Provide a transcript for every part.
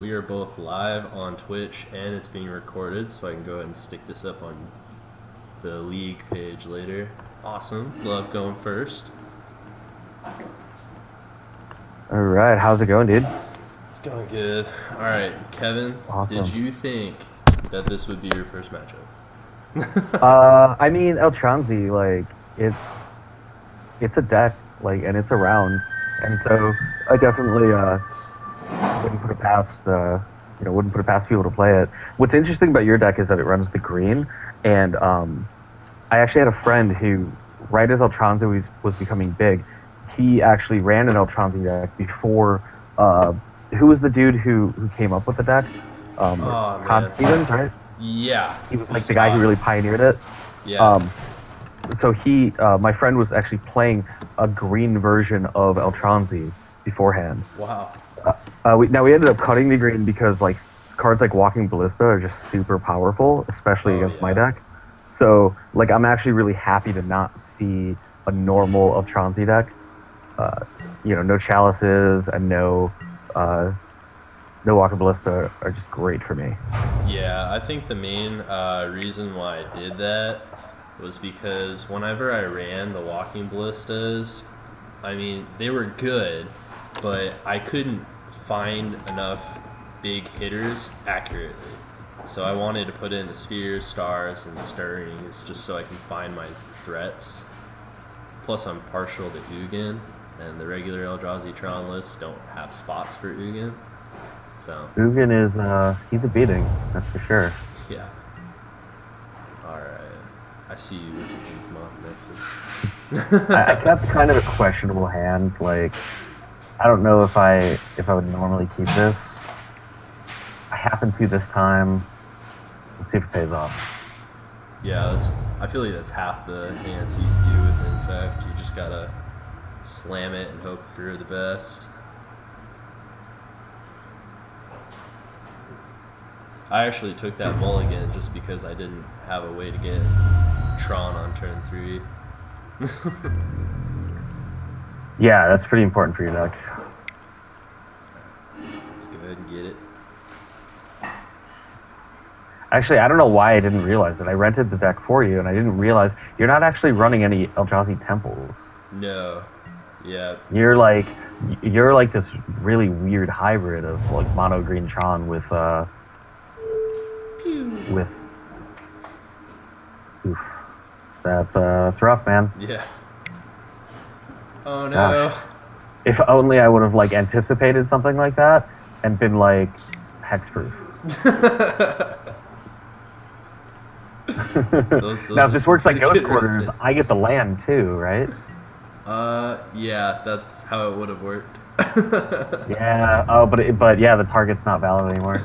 We are both live on Twitch and it's being recorded, so I can go ahead and stick this up on the league page later. Awesome. Love going first. All right, how's it going, dude? It's going good. All right, Kevin, Awesome. did you think that this would be your first matchup? I mean, Eltronzi, like it's a deck, like, and it's around, and so I definitely wouldn't put it past wouldn't put it past people to play it. What's interesting about your deck is that it runs the green, and I actually had a friend who, right as Eltronzi was becoming big, he actually ran an Eltronzi deck before. Who was the dude who came up with the deck? Oh Todd man. Stevens, right? Yeah. He was It like was the guy who Todd. really pioneered it. Yeah. Um, so my friend was actually playing a green version of Eltronzi beforehand. Wow. We ended up cutting the green because like cards like Walking Ballista are just super powerful, especially Oh against my yeah. deck. So like I'm actually really happy to not see a normal Eltronzi deck. Uh, no chalices and uh, no Walking Ballista are just great for me. Yeah, I think the main reason why I did that was because whenever I ran the walking ballistas, I mean, they were good, but I couldn't find enough big hitters accurately. So I wanted to put in the spheres, stars, and stirrings just so I can find my threats. Plus, I'm partial to Ugin, and the regular Eldrazi Tron lists don't have spots for Ugin. So, Ugin is he's a beating, that's for sure. yeah. Alright. I see you with the Ink Moth Nexus. That's kind of a questionable hand. Like, I don't know if I would normally keep this. I happen to this time. Let's see if it pays off. Yeah, I feel like that's half the hands you do with Infect. You just gotta slam it and hope for the best. I actually took that mulligan just because I didn't have a way to get Tron on turn 3. Yeah, that's pretty important for your deck. Let's go ahead and get it. Actually, I don't know why I didn't realize it. I rented the deck for you, and I didn't realize you're not actually running any Eldrazi temples. No. Yeah. You're like this really weird hybrid of like mono green Tron with oof. That's rough, man. Yeah. Oh no. Gosh. If only I would have like anticipated something like that and been like hexproof. those Now, if are this some works like pretty Ghost good Quarters, I get reference. the land too, right? Yeah, that's how it would have worked. Yeah. Oh, but yeah, the target's not valid anymore.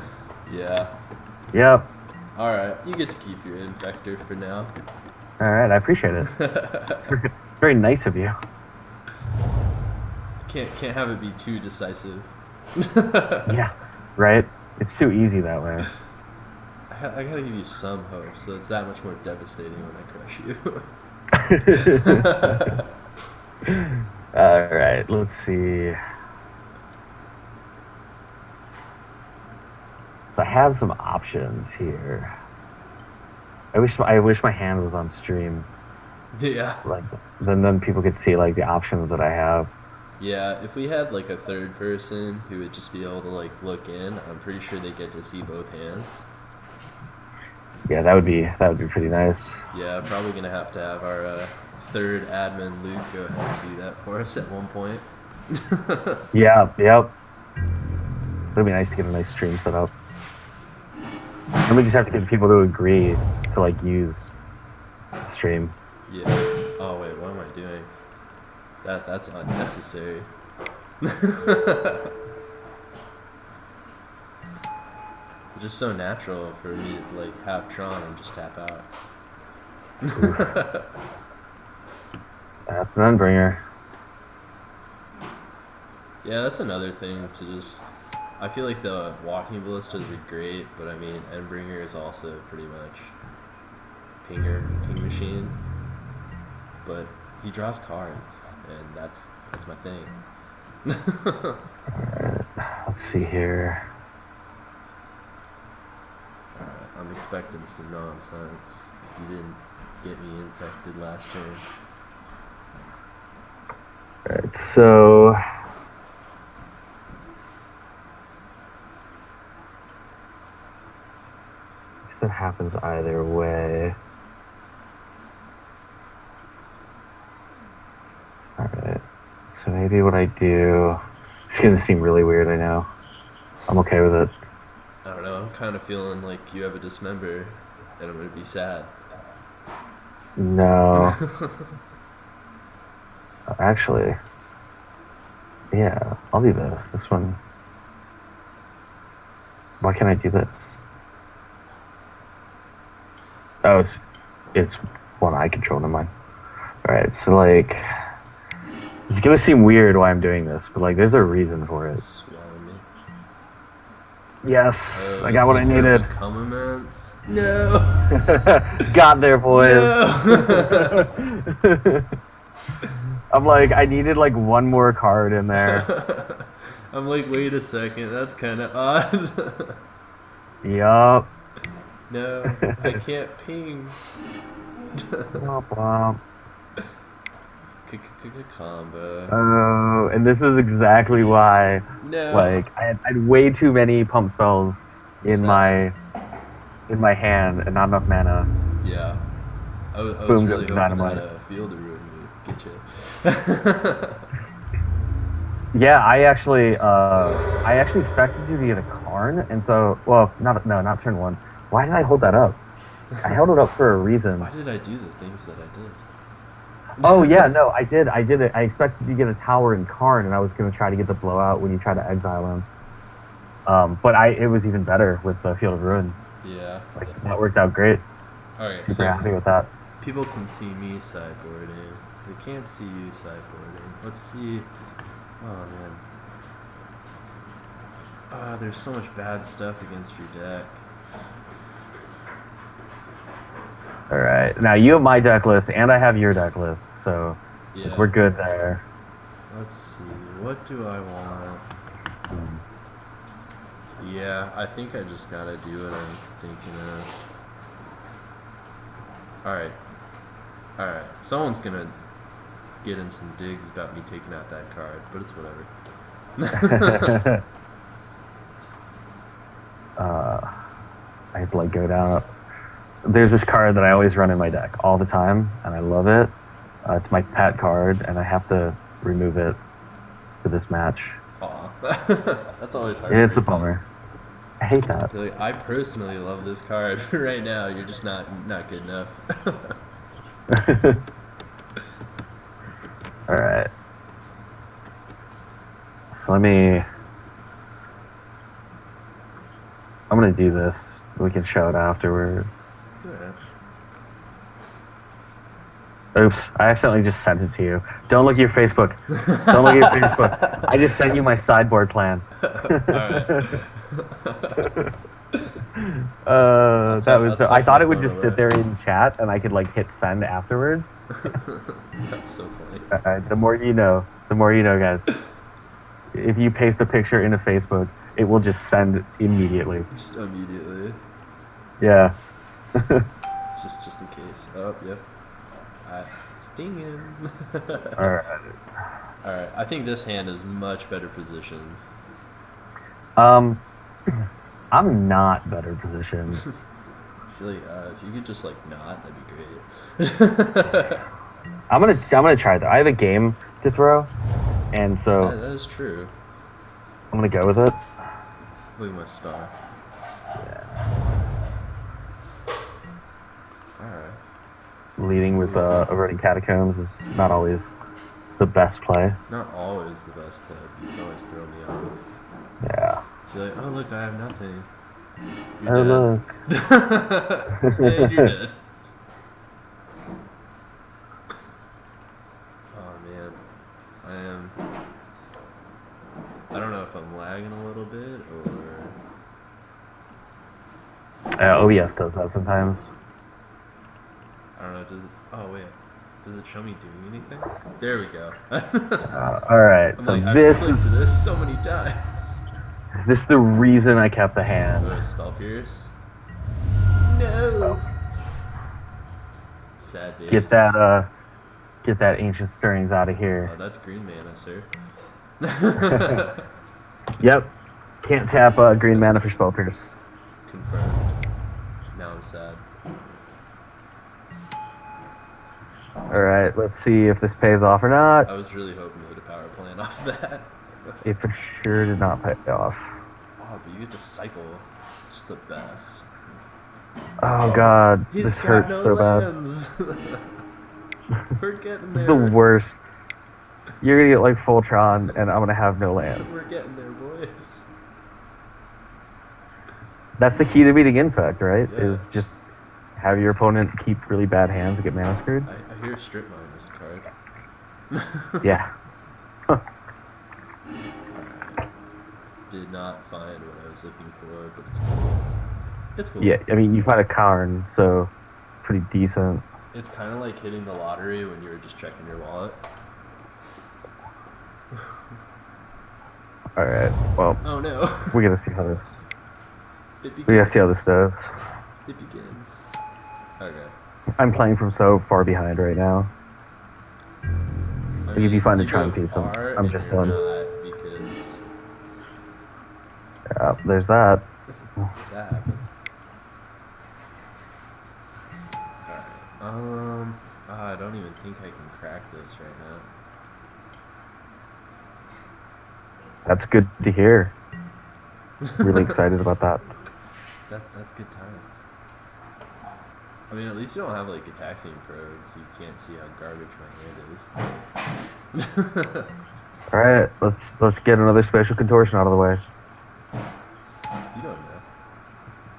Yeah. Yep. Alright, you get to keep your Infector for now. All right, I appreciate it. Very nice of you. Can't have it be too decisive. Yeah. Right. It's too easy that way. I gotta give you some hope, so it's that much more devastating when I crush you. All right. Let's see. So I have some options here. I wish my hand was on stream. Yeah. Like then people could see like the options that I have. Yeah, if we had like a third person who would just be able to like look in, I'm pretty sure they get to see both hands. Yeah, that would be pretty nice. Yeah, probably gonna have our third admin Luke go ahead and do that for us at one point. Yeah, yep. It'd be nice to get a nice stream set up. And we just have to get people to agree to like use stream. Yeah. Oh wait, what am I doing? That's unnecessary. It's just so natural for me to like have Tron and just tap out. That's an Endbringer. Yeah, that's another thing to just. I feel like the walking ballistas are great, but I mean Endbringer is also pretty much ping machine. But he draws cards, and that's my thing. Let's see here. expecting some nonsense. You didn't get me infected last turn. Alright, so that happens either way. Alright. So maybe what I do, it's gonna seem really weird, I know. I'm okay with it. I don't know. I'm kind of feeling like you have a dismember, and I'm gonna be sad. No. Actually, yeah, I'll do this. This one. Why can't I do this? Oh, it's one I control, never mind. Alright, so like, it's gonna seem weird why I'm doing this, but like, there's a reason for it. Swallow me. Yes, Oh, I got what I needed. Comments? No. Got there, boys. No. I'm like, I needed like one more card in there. I'm like, wait a second. That's kind of odd. Yup. No, I can't ping. Womp womp. Combo. Oh, and this is exactly why. No. Like, I had way too many pump spells in my hand and not enough mana. Yeah. I was Boom, really goes hoping dynamite. that a field of ruin would get you. Yeah, I actually expected you to get a Karn, and so, well, not turn one. Why did I hold that up? I held it up for a reason. Why did I do the things that I did? Oh yeah, no, I did it. I expected you to get a tower in Karn, and I was gonna try to get the blowout when you try to exile him. But it was even better with the Field of Ruin. Yeah. Like, that worked out great. Alright, Super so happy with that. people can see me sideboarding. They can't see you sideboarding. Let's see. Oh man. There's so much bad stuff against your deck. All right, now you have my deck list, and I have your deck list, so Yeah. we're good there. Let's see. What do I want? Hmm. Yeah, I think I just gotta do what I'm thinking of. Alright. Someone's gonna get in some digs about me taking out that card, but it's whatever. I have to like go down. There's this card that I always run in my deck all the time, and I love it. It's my pet card, and I have to remove it for this match. Aw. That's always hard. It's a bummer. I hate that. Like, I personally love this card, but right now you're just not good enough. All right. So I'm gonna do this. We can show it afterwards. Yeah. Oops, I accidentally just sent it to you. Don't look at your Facebook. Don't look at your Facebook. I just sent you my sideboard plan. That was. I thought it would just sit there in chat, and I could like hit send afterwards. That's so funny. The more you know. The more you know, guys. If you paste a picture into Facebook, it will just send immediately. Just immediately. Yeah. Just in case. Oh, yep. It's dinging. Alright. Alright, I think this hand is much better positioned. I'm not better positioned. I feel like if you could just like not, that'd be great. I'm gonna try though. I have a game to throw, and so Yeah, that is true. I'm gonna go with it. Look at my star. Alright. Leading with Eroding Catacombs is not always the best play. Not always the best play, but you can always throw me off. Yeah. You're like, oh look, I have nothing. Oh You're look. dead. And you're dead. Oh man. I don't know if I'm lagging a little bit or OBS does that sometimes. I don't know, does it does it show me doing anything? There we go. Alright, I'm so like, I've this clicked this so many times. is the reason I kept the hand. Oh, Spell Pierce? No! no. Sad days. Get that ancient stirrings out of Oh, here. that's green mana, sir. Yep. Can't tap green mana for spell pierce. Confirmed. Now I'm sad. Alright, let's see if this pays off or not. I was really hoping to hit a power plant off that. It for sure did not pay off. Oh, but you get to cycle. Just the best. Oh god, He's this got hurts no so bad. lands. We're getting This there. is the worst. You're gonna get like Voltron, and I'm gonna have no land. We're getting there, boys. That's the key to beating Infect, right? Yeah. Is just have your opponent keep really bad hands and get mana screwed. I hear Strip Mine as a card. Yeah. Huh. Did not find what I was looking for, but it's cool. It's cool. Yeah, I mean, you find a Karn, so pretty decent. It's kind of like hitting the lottery when you were just checking your wallet. Alright, well, Oh no. we gotta see how this. It begins. We gotta see how this does. It begins. Okay. I'm playing from so far behind right now. I If you find the go charm piece, I'm far I'm and just you're done. not because Yeah, there's that. that happened. Alright. I don't even think I can crack this right now. That's good to hear. Really excited about that. That's good times. I mean, at least you don't have like Ataxian Probes. You can't see how garbage my hand is. Alright, let's get another spatial contortion out of the way. You don't know.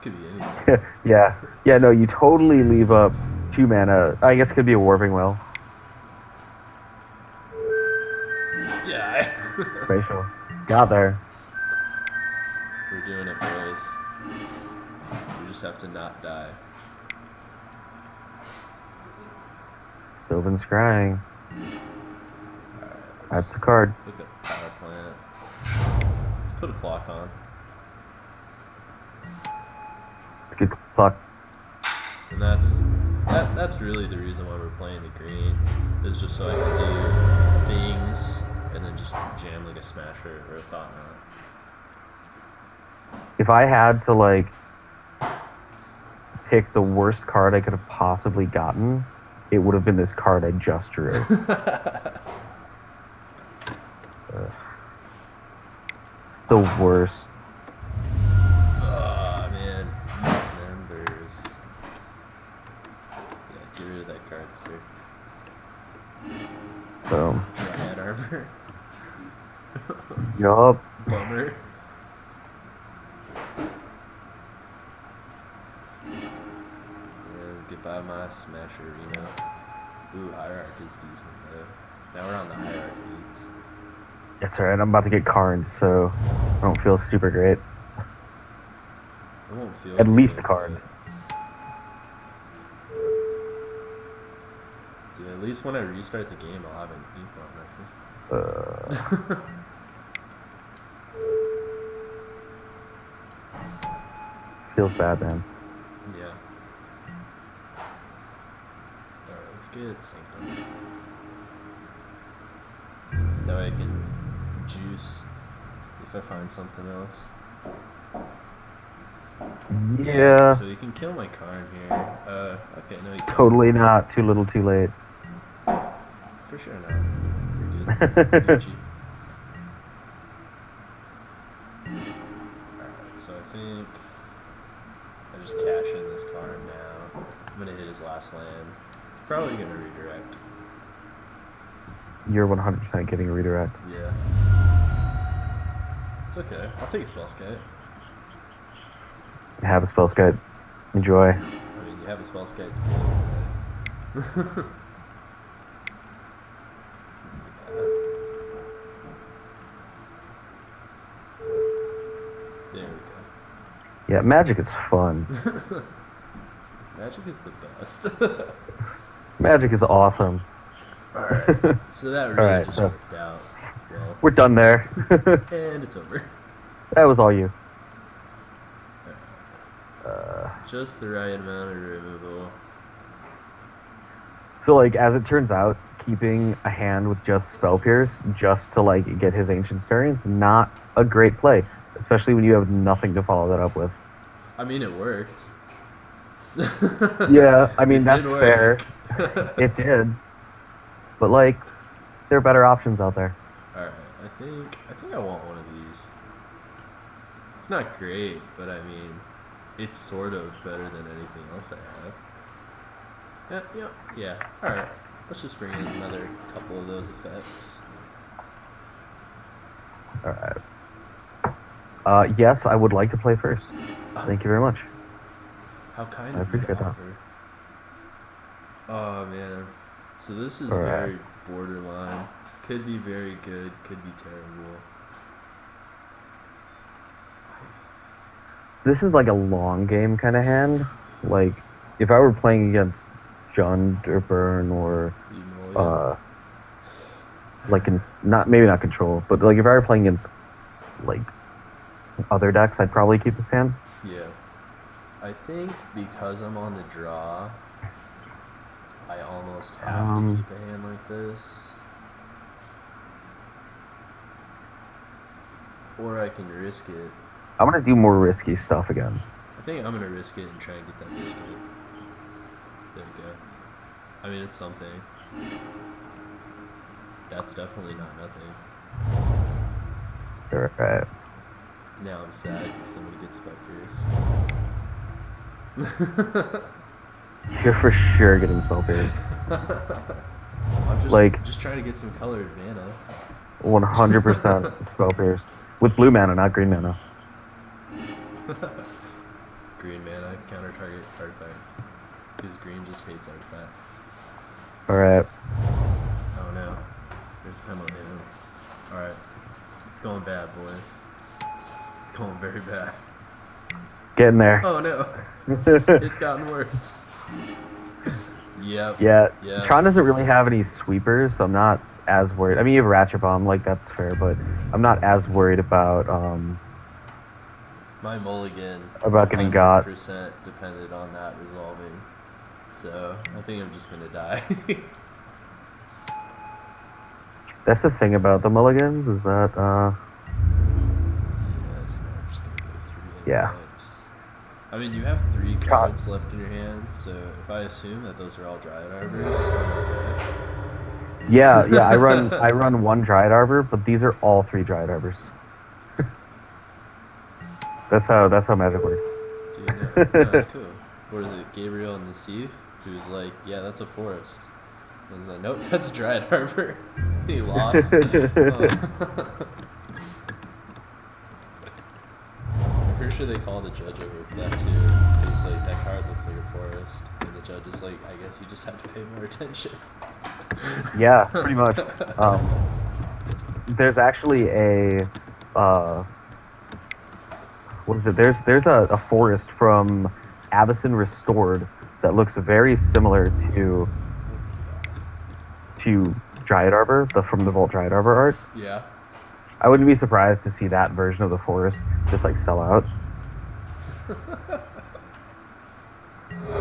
Could be anything. Yeah. Yeah, no, you totally leave up 2 mana. I guess it could be a Warping Well. Die. Spatial. Got there. We're doing it, boys. We just have to not die. Sylvan Scrying. Alright, That's the card. look at power plant. Let's put a clock on. Good luck. And that's really the reason why we're playing the green. Is just so I can do things and then just jam like a smasher or a thought knot. If I had to, like, pick the worst card I could have possibly gotten, it would have been this card I just drew. The worst. Oh man, dismembers. Yeah, get rid of that card, sir. So, Dryad Arbor. yup. Bummer. And goodbye my Smasher Arena. Ooh, Hierarch is decent though. Now we're on the Hierarch beats. It's alright, I'm about to get carned, so I don't feel super great. It won't feel At least good, a card. but- Dude, at least when I restart the game, I'll have an Ink Nexus. Feels bad, man. Yeah. Alright, let's get Sanctum. That way I can juice if I find something else. Yeah, So you can kill my Karn here. Okay, no, you can't. totally not. Too little, too late. For sure not. You're good. GG. Alright, so I think I just cash in this card now. I'm gonna hit his last land. He's probably gonna redirect. You're 100% getting a redirect. Yeah. It's okay. I'll take a spell skite. Have a spell skite. Enjoy. I mean, you have a spell skite to play, right? There we go. Yeah, Magic is fun. Magic is the best. Magic is awesome. Alright. So that really Alright, just so- worked out well. We're done there. And it's over. That was all you. Just the right amount of removal. So like as it turns out, keeping a hand with just Spell Pierce just to like get his Ancient Starion is not a great play, especially when you have nothing to follow that up with. I mean, it worked. Yeah, I mean It that's did work. fair. It did, but like there are better options out there. Alright, I think I want one of these. It's not great, but I mean, it's sort of better than anything else I have. Yeah. Alright, let's just bring in another couple of those effects. All right. Yes, I would like to play first. Thank you very much. How kind I of you to appreciate that. offer. Oh man, so this is Alright. very borderline. Could be very good, could be terrible. This is like a long game kind of hand. Like if I were playing against Jund or Burn or like maybe not Control, but like if I were playing against like other decks, I'd probably keep this hand. Yeah. I think because I'm on the draw, I almost have to keep a hand like this. Or I can risk it. I'm gonna do more risky stuff again. I think I'm gonna risk it and try and get that biscuit. There we go. I mean, it's something. That's definitely not nothing. Alright. Now I'm sad because I'm gonna get Spectres. You're for sure getting Spell Pierce. I'm just Like- just trying to get some colored mana. 100% Spell Pierce. With blue mana, not green mana. Green mana, counter target artifact. Because green just hates artifacts. Alright. Oh no. There's Pemo down. Alright. It's going bad, boys. It's going very bad. Getting there. Oh no. It's gotten worse. Yep. Yeah. Yeah. Tron doesn't really have any sweepers, so I'm not as worried. I mean, you have Ratchet Bomb, like, that's fair, but I'm not as worried about, My mulligan About getting got. 100% depended on that resolving. So I think I'm just gonna die. That's the thing about the mulligans, is that, Yes, no, I'm just gonna go through Yeah. impact. I mean, you have 3 cards left in your hand, so if I assume that those are all Dryad Arbors, I'm okay. yeah, I run one Dryad Arbor, but these are all 3 Dryad Arbors. That's how Magic works. Dude, no, that's cool. What is it, Gabriel and the Thief? Who's like, yeah, that's a forest. And he's like, nope, that's a Dryad Arbor. He lost. Oh. I'm pretty sure they call the judge over for that too. It's like, that card looks like a forest. And the judge is like, I guess you just have to pay more attention. Yeah, pretty much. There's actually a, what is it? There's a forest from Avacyn Restored that looks very similar to Dryad Arbor, from the Vault Dryad Arbor art. Yeah. I wouldn't be surprised to see that version of the forest just like sell out.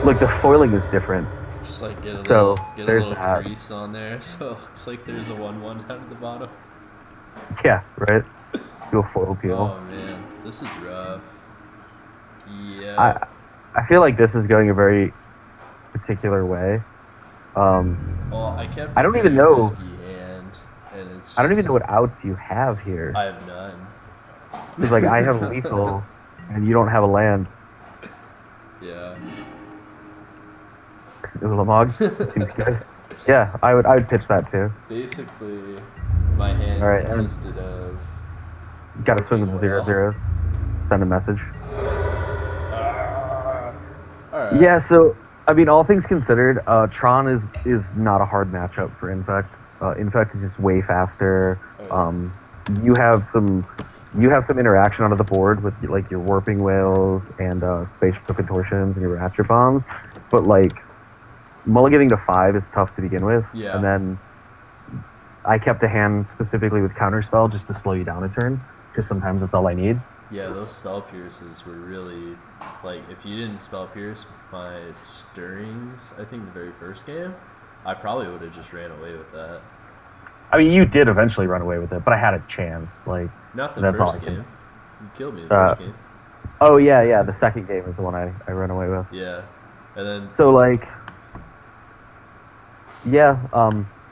Look, the foiling is different. Just like get a So, little, there's that. grease on there, so it looks like there's a 1/1 down at the bottom. Yeah, right? Do a foil peel. Oh man, this is rough. Yeah. I feel like this is going a very particular way. Well, I kept. I don't a even very know. risky hand, and it's. Just, I don't even know what outs you have here. I have none. It's like I have lethal, and you don't have a land. Yeah. Ulamog seems good. Yeah, I would pitch that too. Basically, my hand All right, and- consisted of. You gotta swing with the 0/0. Send a message. Alright. Yeah, so I mean, all things considered, Tron is not a hard matchup for Infect. Infect is just way faster. Oh, You have some interaction onto the board with like your Warping Whales and Spatial Contortions and your Ratchet Bombs, but like mulliganing to 5 is tough to begin with. Yeah. And then I kept a hand specifically with Counterspell just to slow you down a turn, because sometimes that's all I need. Yeah, those spell pierces were really like if you didn't spell pierce my stirrings, I think the very first game, I probably would have just ran away with that. I mean, you did eventually run away with it, but I had a chance. Like Not the that's all first I can. game. You killed me the Uh, first game. oh yeah, yeah. The second game is the one I ran away with. Yeah, and then So like, yeah.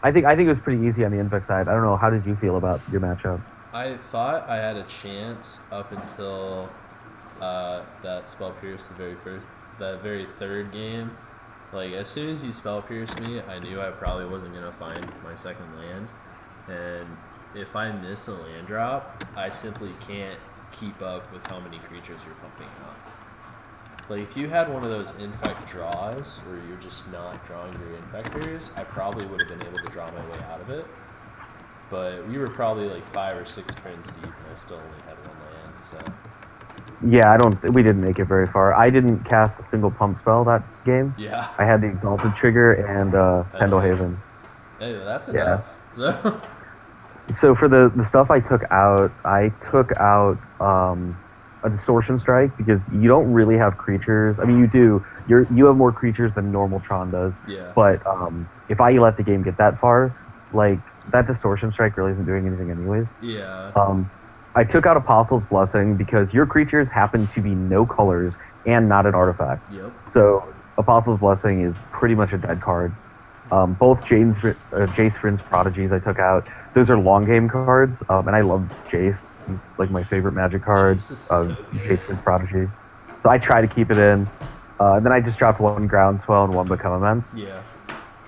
I think it was pretty easy on the Infect side. I don't know. How did you feel about your matchup? I thought I had a chance up until that spell pierce that very third game. Like as soon as you spell pierce me, I knew I probably wasn't gonna find my second land, and if I miss a land drop, I simply can't keep up with how many creatures you're pumping out. Like if you had one of those infect draws where you're just not drawing your infectors, I probably would have been able to draw my way out of it. But we were probably like 5 or 6 turns deep, and I still only had one land. So Yeah, I don't. We didn't make it very far. I didn't cast a single pump spell that game. yeah, I had the Exalted Trigger and Pendle Haven. hey, that's Yeah. enough. So So for the stuff I took out a Distortion Strike because you don't really have creatures. I mean, you do. You have more creatures than normal Tron does. yeah, But if I let the game get that far, like that Distortion Strike really isn't doing anything anyways. yeah, I took out Apostle's Blessing because your creatures happen to be no colors and not an artifact. yep, So Apostle's Blessing is pretty much a dead card. Both Jace Vryn's Prodigies I took out. Those are long game cards, and I love Jace. He's like my favorite Magic card. Jace is so good. Jace Vryn's Prodigy. So I try to keep it in. And then I just dropped one Groundswell and one Become Immense. yeah,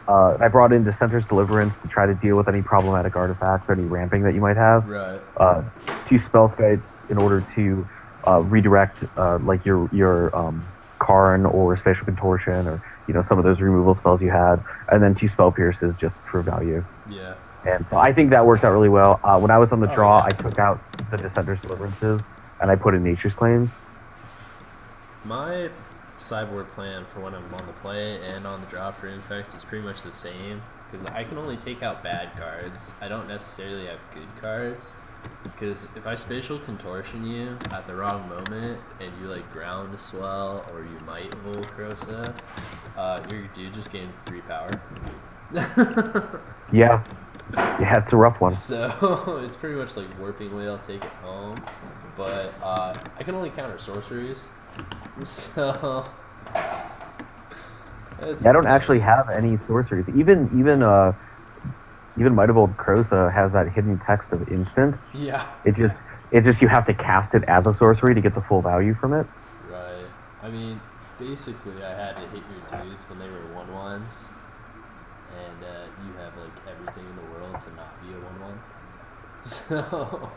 I brought in Dissenter's Deliverance to try to deal with any problematic artifacts or any ramping that you might have. right, 2 spell skites in order to redirect like your Karn or Spatial Contortion or some of those removal spells you had, and then 2 spell pierces just for value. yeah, And so I think that worked out really well. When I was on the Oh, draw, yeah. I took out the Dissenter's Deliverances and I put in Nature's Claims. My sideboard plan for when I'm on the play and on the draw for Infect is pretty much the same because I can only take out bad cards. I don't necessarily have good cards because if I Spatial Contortion you at the wrong moment and you like Ground Swell or you might Volcrosa, your dude just gained 3 power. Yeah, yeah, it's a rough one. So it's pretty much like Warping Whale, take it home. But I can only counter sorceries. So I don't actually have any sorceries. Even Might of Old Crosa has that hidden text of instant. Yeah. It just you have to cast it as a sorcery to get the full value from it. Right. I mean, basically, I had to hit your dudes when they were 1/1s, and you have like everything in the world to not be a 1/1. So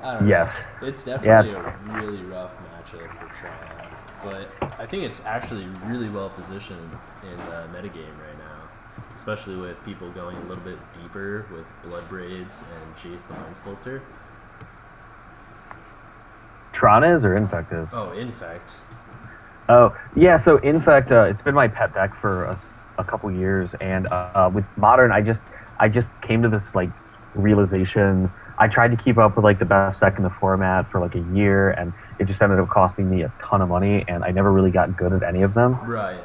I don't know. Yes. It's definitely Yeah. a really rough matchup for Triad, but I think it's actually really well positioned in the metagame right now, especially with people going a little bit deeper with Blood Braids and Jace the Mind Sculptor. Tron is or Infect is? Oh, Infect. Oh, yeah, so Infect, it's been my pet deck for a couple years, and with Modern, I just came to this, like, realization. I tried to keep up with, like, the best deck in the format for, like, a year, and it just ended up costing me a ton of money, and I never really got good at any of them. Right.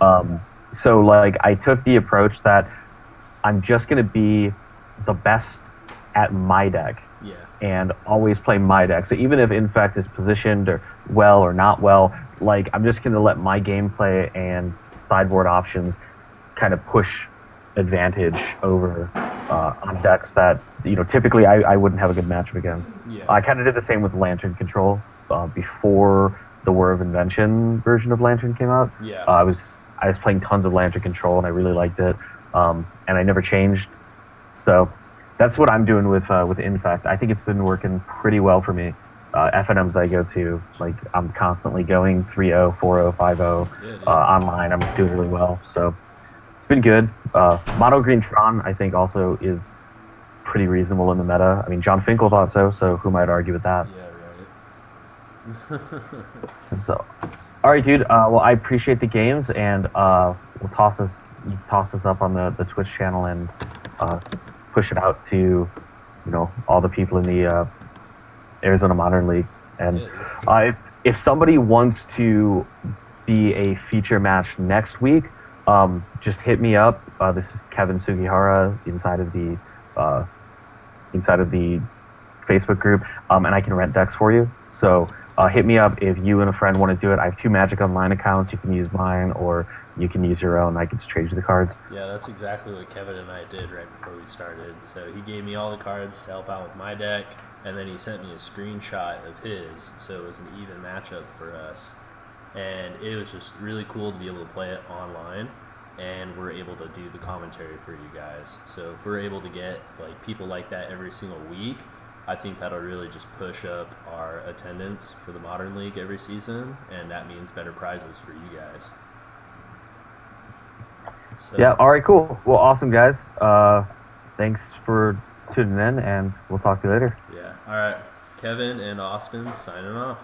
So, like, I took the approach that I'm just going to be the best at my deck. Yeah. And always play my deck. So even if Infect is positioned or well or not well, like I'm just gonna let my gameplay and sideboard options kind of push advantage over on decks that typically I wouldn't have a good matchup against. Yeah. I kind of did the same with Lantern Control before the War of Invention version of Lantern came out. Yeah. I was playing tons of Lantern Control and I really liked it, and I never changed. So that's what I'm doing with Infect. I think it's been working pretty well for me. FNMs I go to, like I'm constantly going 3-0, 4-0, 5-0 Yeah, dude. online. I'm doing really well, so it's been good. Mono Green Tron I think also is pretty reasonable in the meta. I mean, John Finkel thought so, so who might argue with that? Yeah, right. And so, all right, dude. Well, I appreciate the games, and we'll toss this up on the Twitch channel and push it out to all the people in the Arizona Modern League. And Yeah. if somebody wants to be a feature match next week, just hit me up. This is Kevin Sugihara uh, inside of the Facebook group, and I can rent decks for you. So hit me up if you and a friend want to do it. I have 2 Magic Online accounts. You can use mine, or you can use your own. I can just trade you the cards. Yeah, that's exactly what Kevin and I did right before we started. So he gave me all the cards to help out with my deck, and then he sent me a screenshot of his, so it was an even matchup for us. And it was just really cool to be able to play it online, and we're able to do the commentary for you guys. So if we're able to get like people like that every single week, I think that'll really just push up our attendance for the Modern League every season, and that means better prizes for you guys. So, Yeah. All right. Cool. Well, awesome, guys. Thanks for tuning in, and we'll talk to you later. Yeah. All right. Kevin and Austin signing off.